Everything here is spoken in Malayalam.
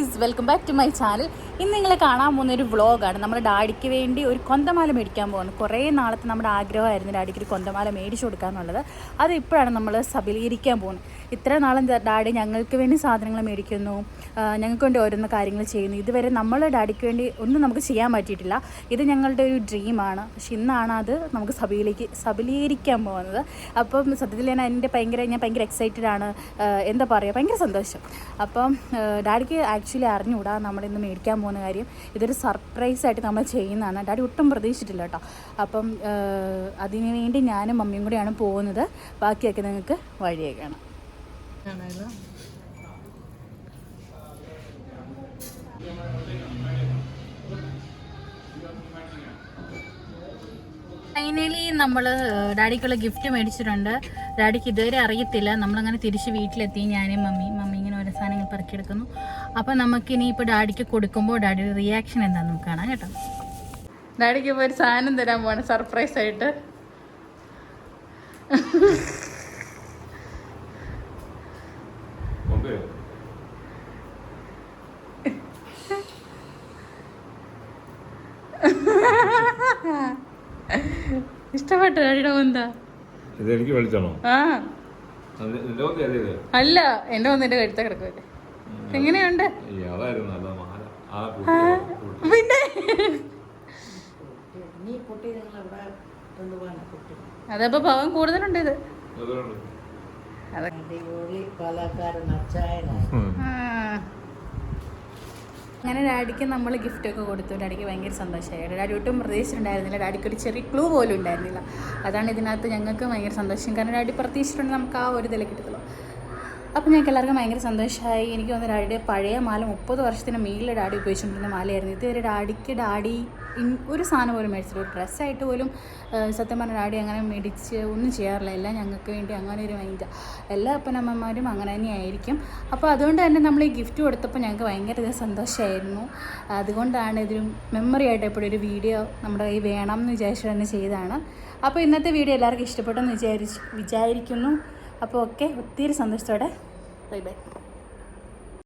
Guys, welcome back to my channel. ഇന്ന് നിങ്ങൾ കാണാൻ പോകുന്ന ഒരു വ്ളോഗാണ്. നമ്മുടെ ഡാഡിക്ക് വേണ്ടി ഒരു കൊന്തമാല മേടിക്കാൻ പോകുന്നത്. കുറേ നാളത്തെ നമ്മുടെ ആഗ്രഹമായിരുന്നു ഡാഡിക്ക് ഒരു കൊന്തമാല മേടിച്ചു കൊടുക്കാന്നുള്ളത്. അത് ഇപ്പോഴാണ് നമ്മൾ സബലീകരിക്കാൻ പോകുന്നത്. ഇത്ര നാളും ഡാഡി ഞങ്ങൾക്ക് വേണ്ടി സാധനങ്ങൾ മേടിക്കുന്നു, ഞങ്ങൾക്ക് വേണ്ടി ഓരോന്ന് കാര്യങ്ങൾ ചെയ്യുന്നു. ഇതുവരെ നമ്മൾ ഡാഡിക്ക് വേണ്ടി ഒന്നും നമുക്ക് ചെയ്യാൻ പറ്റിയിട്ടില്ല. ഇത് ഞങ്ങളുടെ ഒരു ഡ്രീമാണ്. പക്ഷെ ഇന്നാണ് അത് നമുക്ക് സബലീകരിക്കാൻ പോകുന്നത്. അപ്പം സത്യത്തിൽ ഞാൻ ഭയങ്കര എക്സൈറ്റഡ് ആണ്. എന്താ പറയുക, ഭയങ്കര സന്തോഷം. അപ്പം ഡാഡിക്ക് ആക്ച്വലി അറിഞ്ഞുകൂടാ നമ്മളിന്ന് മേടിക്കാൻ പോകുന്ന കാര്യം. ഇതൊരു സർപ്രൈസായിട്ട് നമ്മൾ ചെയ്യുന്നതാണ്. ഡാഡി ഒട്ടും പ്രതീക്ഷിച്ചിട്ടില്ല കേട്ടോ. അപ്പം അതിനു വേണ്ടി ഞാനും മമ്മിയും കൂടെയാണ് പോകുന്നത്. ബാക്കിയൊക്കെ നിങ്ങൾക്ക് വഴിയേ കാണാം. ഫൈനലി നമ്മൾ ഡാഡിക്കുള്ള ഗിഫ്റ്റ് മേടിച്ചിട്ടുണ്ട്. ഡാഡിക്ക് ഇതുവരെ അറിയത്തില്ല. നമ്മളങ്ങനെ തിരിച്ച് വീട്ടിലെത്തി. ഞാനും മമ്മി ഇങ്ങനെ ഓരോ സാധനങ്ങൾ പെറുക്കിയെടുക്കുന്നു. അപ്പം നമുക്കിനി ഇപ്പോൾ ഡാഡിക്ക് കൊടുക്കുമ്പോൾ ഡാഡിയുടെ റിയാക്ഷൻ എന്താണെന്ന് നമുക്ക് കാണാം കേട്ടോ. ഡാഡിക്ക് ഇപ്പോൾ ഒരു സാധനം തരാൻ പോവാണ് സർപ്രൈസ് ആയിട്ട്. ഇഷ്ടപ്പെട്ടു ഡാഡിയുടെ കൊന്താ? അല്ല, എന്റെ ഒന്ന് എന്റെ കഴുത്ത കിടക്കുമല്ലേ. എങ്ങനെയുണ്ട്? പിന്നെ അതപ്പോ പാവം കൂടുതലുണ്ട്. ഇത് അങ്ങനെ ഡാഡിക്ക് നമ്മൾ ഗിഫ്റ്റൊക്കെ കൊടുത്തു. ഡാഡിക്ക് ഭയങ്കര സന്തോഷമായി. ഡാഡി ഒട്ടും പ്രതീക്ഷിച്ചിട്ടുണ്ടായിരുന്നില്ല. ഡാഡിക്ക് ഒരു ചെറിയ ക്ലൂ പോലും ഉണ്ടായിരുന്നില്ല. അതാണ് ഇതിനകത്ത് ഞങ്ങൾക്ക് ഭയങ്കര സന്തോഷം. കാരണം ഡാഡി പ്രതീക്ഷിച്ചിട്ടുണ്ടെങ്കിൽ നമുക്ക് ആ ഒരു ഇതിൽ കിട്ടത്തുള്ളൂ. അപ്പോൾ ഞങ്ങൾക്ക് എല്ലാവർക്കും ഭയങ്കര സന്തോഷമായി. എനിക്ക് തോന്നുന്നു ഡാഡിയുടെ പഴയ മാല 30 വർഷത്തിന് മേലിൽ ഡാഡി ഉപയോഗിച്ചുകൊണ്ടിരുന്ന മാലയായിരുന്നു. ഇതുവരെ ഡാഡി ഒരു സാധനം പോലും മേടിച്ചില്ല. ഒരു ഡ്രസ്സായിട്ട് പോലും സത്യം പറഞ്ഞ ഡാഡി അങ്ങനെ മേടിച്ച് ഒന്നും ചെയ്യാറില്ല. എല്ലാം ഞങ്ങൾക്ക് വേണ്ടി അങ്ങനെ ഒരു മൈൻഡാണ്. എല്ലാ അപ്പനമ്മമാരും അങ്ങനെ തന്നെയായിരിക്കും. അപ്പോൾ അതുകൊണ്ട് തന്നെ നമ്മൾ ഈ ഗിഫ്റ്റ് കൊടുത്തപ്പോൾ ഞങ്ങൾക്ക് ഭയങ്കര സന്തോഷമായിരുന്നു. അതുകൊണ്ടാണ് ഇതൊരു മെമ്മറി ആയിട്ട് എപ്പോഴും ഒരു വീഡിയോ നമ്മുടെ കയ്യിൽ വേണം എന്ന് വിചാരിച്ചിട്ട് തന്നെ ചെയ്തതാണ്. അപ്പോൾ ഇന്നത്തെ വീഡിയോ എല്ലാവർക്കും ഇഷ്ടപ്പെട്ടെന്ന് വിചാരിക്കുന്നു. അപ്പോൾ ഓക്കെ, ഒത്തിരി സന്തോഷത്തോടെ ബൈ ബൈ.